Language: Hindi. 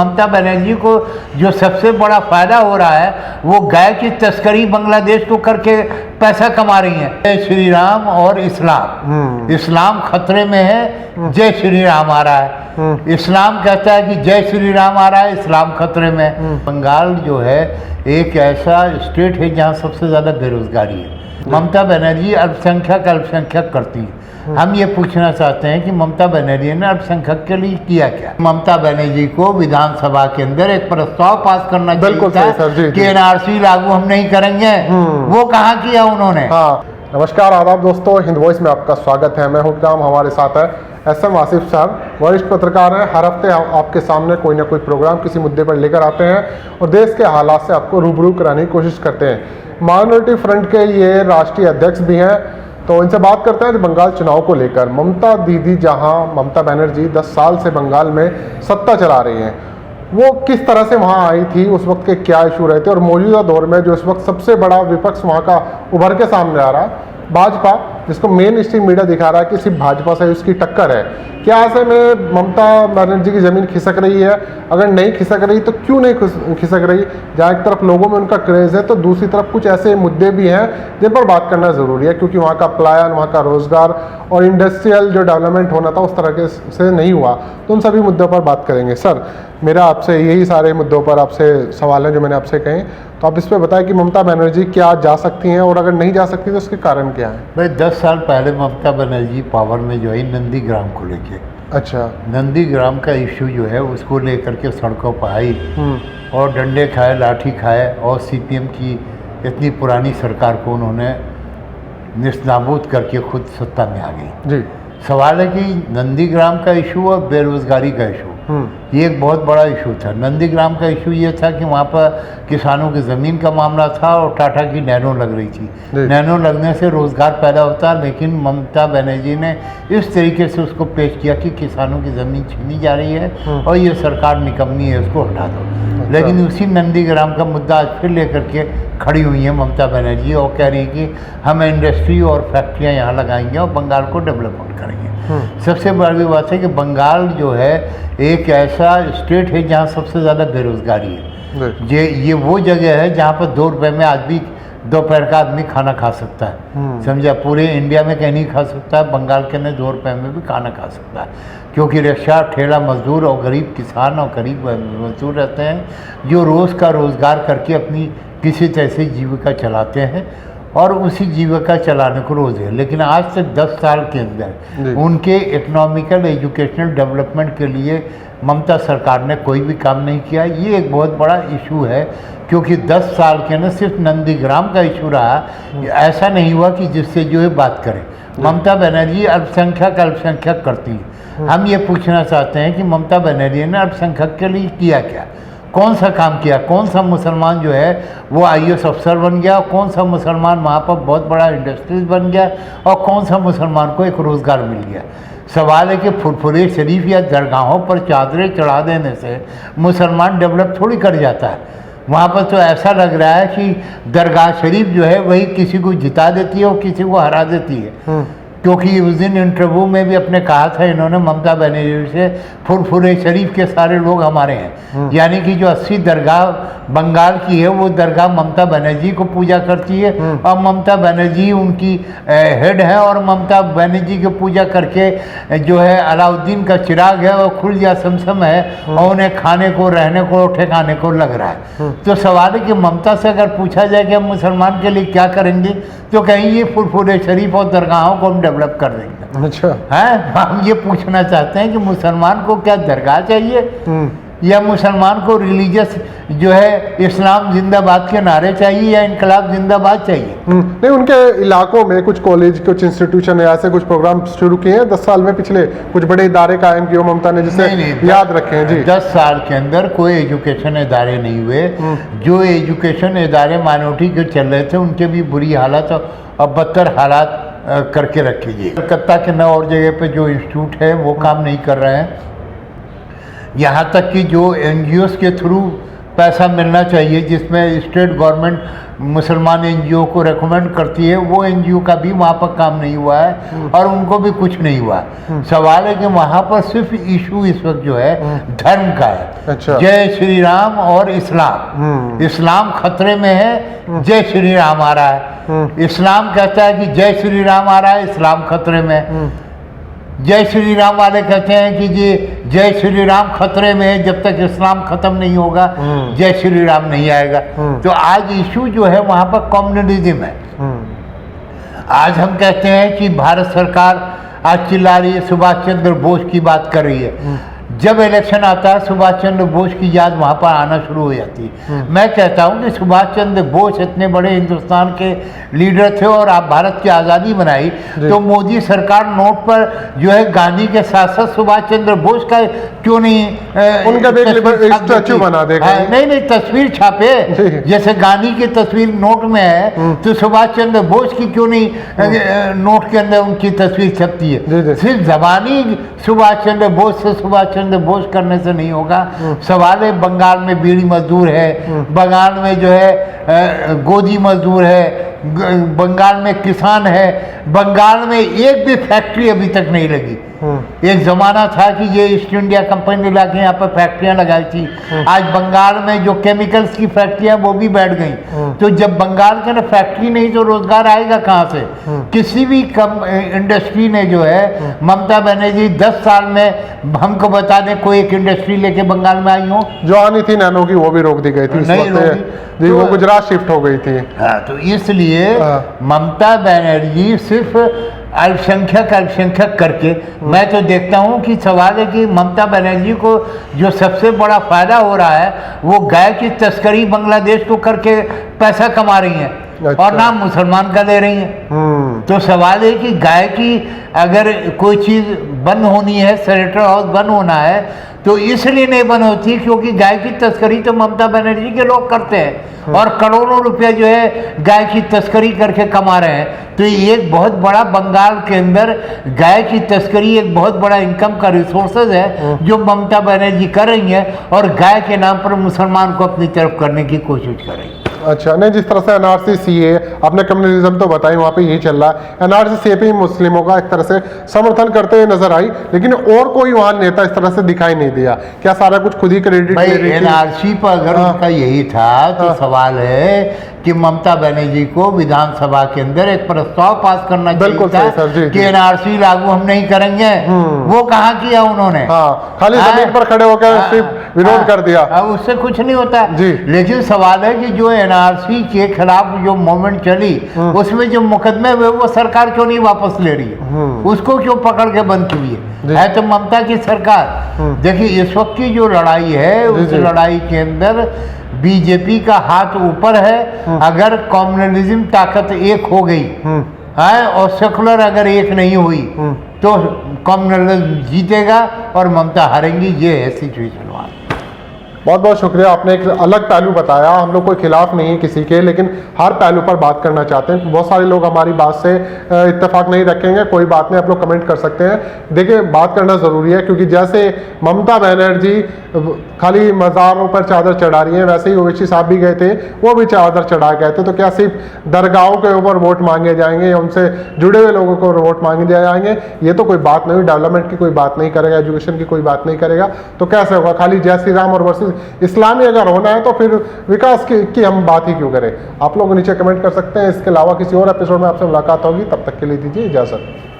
ममता बनर्जी को जो सबसे बड़ा फायदा हो रहा है वो गाय की तस्करी बांग्लादेश को करके पैसा कमा रही है। जय श्री राम और इस्लाम, इस्लाम खतरे में है, जय श्री राम आ रहा है। इस्लाम कहता है कि जय श्री राम आ रहा है, इस्लाम खतरे में है। बंगाल जो है एक ऐसा स्टेट है जहाँ सबसे ज़्यादा बेरोजगारी है। ममता बनर्जी अल्पसंख्यक करती है। हम ये पूछना चाहते हैं कि ममता बनर्जी ने अल्पसंख्यक के लिए किया क्या। ममता बनर्जी को विधानसभा के अंदर एक प्रस्ताव पास करना चाहिए था कि एनआरसी लागू हम नहीं करेंगे, वो कहाँ किया उन्होंने। हाँ, नमस्कार आदाब दोस्तों, हिंद वॉइस में आपका स्वागत है। मैं हुक्म, हमारे साथ है SM आसिफ साहब, वरिष्ठ पत्रकार हैं। हर हफ्ते आपके सामने कोई ना कोई प्रोग्राम किसी मुद्दे पर लेकर आते हैं और देश के हालात से आपको रूबरू कराने की कोशिश करते हैं। माइनॉरिटी फ्रंट के ये राष्ट्रीय अध्यक्ष भी हैं, तो इनसे बात करते हैं बंगाल चुनाव को लेकर। ममता दीदी, जहां ममता बनर्जी 10 साल से बंगाल में सत्ता चला रही हैं, वो किस तरह से वहां आई थी, उस वक्त के क्या इशू रहे थे, और मौजूदा दौर में जो इस वक्त सबसे बड़ा विपक्ष वहां का उभर के सामने आ रहा है, भाजपा, जिसको मेन स्ट्रीम मीडिया दिखा रहा है कि सिर्फ भाजपा से उसकी टक्कर है। क्या ऐसे में ममता बनर्जी की ज़मीन खिसक रही है? अगर नहीं खिसक रही तो क्यों नहीं खिसक रही? जहाँ एक तरफ लोगों में उनका क्रेज़ है तो दूसरी तरफ कुछ ऐसे मुद्दे भी हैं जिन पर बात करना ज़रूरी है, क्योंकि वहाँ का पलायन, वहाँ का रोज़गार और इंडस्ट्रियल जो डेवलपमेंट होना था उस तरह से नहीं हुआ। तो उन सभी मुद्दों पर बात करेंगे। सर, मेरा आपसे यही सारे मुद्दों पर आपसे सवाल हैं जो मैंने आपसे कहे, तो आप इस पर बताएं कि ममता बनर्जी क्या जा सकती हैं, और अगर नहीं जा सकती तो उसके कारण क्या है? भाई 10 साल पहले ममता बनर्जी पावर में जो है नंदीग्राम को लेके, अच्छा, नंदीग्राम का इशू जो है उसको लेकर के सड़कों पर आई और डंडे खाए, लाठी खाए, और CPM की इतनी पुरानी सरकार को उन्होंने निस्नाबूद करके खुद सत्ता में आ गई जी। सवाल है कि नंदीग्राम का इशू और बेरोजगारी का इशू, ये एक बहुत बड़ा इशू था। नंदीग्राम का इशू ये था कि वहाँ पर किसानों की ज़मीन का मामला था और टाटा की नैनो लग रही थी। नैनो लगने से रोज़गार पैदा होता, लेकिन ममता बनर्जी ने इस तरीके से उसको पेश किया कि किसानों की ज़मीन छीनी जा रही है और ये सरकार निकम्मी है, उसको हटा दो। लेकिन उसी नंदीग्राम का मुद्दा आज फिर लेकर के खड़ी हुई है ममता बनर्जी और कह रही है कि हम इंडस्ट्री और फैक्ट्रियाँ यहाँ लगाएंगे और बंगाल को डेवलपमेंट करेंगे। सबसे बड़ी बात है कि बंगाल जो है एक ऐसा स्टेट है जहाँ सबसे ज़्यादा बेरोजगारी है। ये वो जगह है जहाँ पर 2 रुपये में आदमी, दोपहर का आदमी खाना खा सकता है। समझा, पूरे इंडिया में कहीं नहीं खा सकता है, बंगाल के अंदर 2 रुपये में भी खाना खा सकता है, क्योंकि रिक्शा, ठेला मजदूर और गरीब किसान और गरीब मजदूर रहते हैं जो रोज़ का रोज़गार करके अपनी किसी तरह से जीविका चलाते हैं और उसी जीविका चलाने को रोज़ है। लेकिन आज से 10 साल के अंदर उनके इकोनॉमिकल एजुकेशनल डेवलपमेंट के लिए ममता सरकार ने कोई भी काम नहीं किया। ये एक बहुत बड़ा इशू है, क्योंकि 10 साल के अंदर सिर्फ नंदीग्राम का इशू रहा, ऐसा नहीं हुआ कि जिससे जो है बात करें। ममता बनर्जी अल्पसंख्यक करती है। हम ये पूछना चाहते हैं कि ममता बनर्जी ने अल्पसंख्यक के लिए किया क्या, कौन सा काम किया? कौन सा मुसलमान जो है वो IAS अफसर बन गया, कौन सा मुसलमान वहाँ पर बहुत बड़ा इंडस्ट्रीज बन गया, और कौन सा मुसलमान को एक रोज़गार मिल गया? सवाल है कि फुरफुरे शरीफ या दरगाहों पर चादरें चढ़ा देने से मुसलमान डेवलप थोड़ी कर जाता है। वहाँ पर तो ऐसा लग रहा है कि दरगाह शरीफ जो है वही किसी को जिता देती है और किसी को हरा देती है। क्योंकि उस दिन इंटरव्यू में भी अपने कहा था इन्होंने ममता बनर्जी से, फुरफुरे शरीफ के सारे लोग हमारे हैं। यानी कि जो 80 दरगाह बंगाल की है वो दरगाह ममता बनर्जी को पूजा करती है और ममता बनर्जी उनकी हेड है, और ममता बनर्जी की पूजा करके जो है अलाउद्दीन का चिराग है और खुल जा समसम है और उन्हें खाने को, रहने को, ठिकाने को लग रहा है। तो सवाल है कि ममता से अगर पूछा जाए कि हम मुसलमान के लिए क्या करेंगे, तो कहेंगे फुरफुरे शरीफ और दरगाहों को हम डेवलप कर देंगे। अच्छा है, हम ये पूछना चाहते हैं कि मुसलमान को क्या दरगाह चाहिए, या मुसलमान को रिलीजियस जो है इस्लाम जिंदाबाद के नारे चाहिए, या इनकलाब जिंदाबाद चाहिए? नहीं, उनके इलाकों में कुछ कॉलेज, कुछ इंस्टीट्यूशन ऐसे कुछ प्रोग्राम शुरू किए हैं 10 साल में, पिछले कुछ बड़े इदारे कायम किए ममता ने, जिसे याद रखे हैं जी। 10 साल के अंदर कोई एजुकेशन इदारे नहीं हुए। जो एजुकेशन इदारे माइनॉरिटी के चल रहे थे उनके भी बुरी हालत और बदतर हालात करके रखिए। कलकत्ता के 9 और जगह पे जो इंस्टीट्यूट है वो काम नहीं कर रहे हैं। यहाँ तक कि जो NGOs के थ्रू पैसा मिलना चाहिए, जिसमें स्टेट गवर्नमेंट मुसलमान एनजीओ को रेकमेंड करती है, वो एनजीओ का भी वहाँ पर काम नहीं हुआ है और उनको भी कुछ नहीं हुआ। सवाल है कि वहाँ पर सिर्फ इशू इस वक्त जो है धर्म का है। अच्छा। जय श्री राम और इस्लाम, इस्लाम खतरे में है, जय श्री राम आ रहा है। इस्लाम कहता है कि जय श्री राम आ रहा है, इस्लाम खतरे में है। जय श्री राम वाले कहते हैं कि जी जय श्री राम खतरे में है, जब तक इस्लाम खत्म नहीं होगा जय श्री राम नहीं आएगा। तो आज इशू जो है वहाँ पर कम्युनलिज्म है। आज हम कहते हैं कि भारत सरकार आज चिल्ला रही है, सुभाष चंद्र बोस की बात कर रही है। जब इलेक्शन आता है सुभाष चंद्र बोस की याद वहाँ पर आना शुरू हो जाती है। मैं कहता हूँ कि सुभाष चंद्र बोस इतने बड़े हिंदुस्तान के लीडर थे और आप भारत की आज़ादी बनाई, तो मोदी सरकार नोट पर जो है गांधी के साथ साथ सुभाष चंद्र बोस का क्यों नहीं उनका स्टैचू बना देगा? नहीं, तस्वीर छापे। जैसे गांधी की तस्वीर नोट में है तो सुभाष चंद्र बोस की क्यों नहीं नोट के अंदर उनकी तस्वीर छपती है? सिर्फ जबानी सुभाष चंद्र बोस से सुभाष चंद्र बोस करने से नहीं होगा। सवाल है बंगाल में बीड़ी मजदूर है, बंगाल में जो है गोदी मजदूर है, बंगाल में किसान है, बंगाल में एक भी फैक्ट्री अभी तक नहीं लगी। एक जमाना था कि ये ईस्ट इंडिया कंपनी ने लाके यहाँ पर फैक्ट्रियां लगाई थी। आज बंगाल में जो केमिकल्स की फैक्ट्रियां वो भी बैठ गई। तो जब बंगाल के ना फैक्ट्री नहीं तो रोजगार आएगा कहाँ से? किसी भी इंडस्ट्री ने जो है, ममता बनर्जी 10 साल में हमको बता दें कोई एक इंडस्ट्री लेके बंगाल में आई हो? जो आनी थी नैनो की वो भी रोक दी गई थी, जी वो गुजरात शिफ्ट हो गई थी। हाँ, तो इसलिए ममता बनर्जी सिर्फ अल्पसंख्यक करके, मैं तो देखता हूँ कि सवाल है कि ममता बनर्जी को जो सबसे बड़ा फायदा हो रहा है वो गाय की तस्करी बांग्लादेश को करके पैसा कमा रही हैं। अच्छा। और नाम मुसलमान का ले रही हैं। तो सवाल है कि गाय की अगर कोई चीज़ बंद होनी है, स्लेटर हाउस बंद होना है, तो इसलिए नहीं बंद होती क्योंकि गाय की तस्करी तो ममता बनर्जी के लोग करते हैं और करोड़ों रुपए जो है गाय की तस्करी करके कमा रहे हैं। तो ये एक बहुत बड़ा बंगाल के अंदर गाय की तस्करी एक बहुत बड़ा इनकम का रिसोर्सेज है जो ममता बनर्जी कर रही है और गाय के नाम पर मुसलमान को अपनी तरफ करने की कोशिश कर रही है। अच्छा, नहीं जिस तरह से एनआरसी सीए आपने कम्युनलिज्म तो बताई, वहाँ पे यही चल रहा है। एनआरसी सीए पे मुस्लिमों का एक तरह से समर्थन करते हुए नजर आई, लेकिन और कोई वहाँ नेता इस तरह से दिखाई नहीं दिया। क्या सारा कुछ खुद ही क्रेडिट ले रही थी? एनआरसी पर अगर उनका यही था तो सवाल है कि ममता बनर्जी को विधानसभा के अंदर एक प्रस्ताव पास करना चाहिए था कि एनआरसी लागू हम नहीं करेंगे। वो कहाँ किया उन्होंने? खाली जमीन पर खड़े होकर सिर्फ विरोध कर दिया। अब उससे कुछ नहीं होता। लेकिन सवाल है कि जो एनआरसी के खिलाफ जो मूवमेंट चली उसमें जो मुकदमे हुए वो सरकार क्यों नहीं वापस ले रही है? उसको क्यों पकड़ के बंद की है तो ममता की सरकार। देखिए इस वक्त की जो लड़ाई है उस लड़ाई के अंदर बीजेपी का हाथ ऊपर है। अगर कम्युनलिज्म ताकत एक हो गई है और सेकुलर अगर एक नहीं हुई तो कम्युनलिज्म जीतेगा और ममता हारेंगी। ये है सिचुएशन वहाँ। बहुत बहुत शुक्रिया, आपने एक अलग पहलू बताया। हम लोग कोई खिलाफ नहीं है किसी के, लेकिन हर पहलू पर बात करना चाहते हैं। बहुत सारे लोग हमारी बात से इत्तेफाक नहीं रखेंगे, कोई बात नहीं, आप लोग कमेंट कर सकते हैं। देखिए बात करना ज़रूरी है क्योंकि जैसे ममता बनर्जी खाली मज़ारों पर चादर चढ़ा रही हैं, वैसे ही ओवैसी साहब भी गए थे, वो भी चादर चढ़ा गए थे। तो क्या सिर्फ दरगाहों के ऊपर वोट मांगे जाएंगे या उनसे जुड़े हुए लोगों को वोट मांगे जाएंगे? ये तो कोई बात नहीं, डेवलपमेंट की कोई बात नहीं करेगा, एजुकेशन की कोई बात नहीं करेगा, तो कैसे होगा? खाली जय श्री राम और वर्सेस इस्लामी अगर होना है तो फिर विकास की हम बात ही क्यों करें? आप लोग नीचे कमेंट कर सकते हैं। इसके अलावा किसी और एपिसोड में आपसे मुलाकात होगी, तब तक के लिए दीजिए इजाज़त।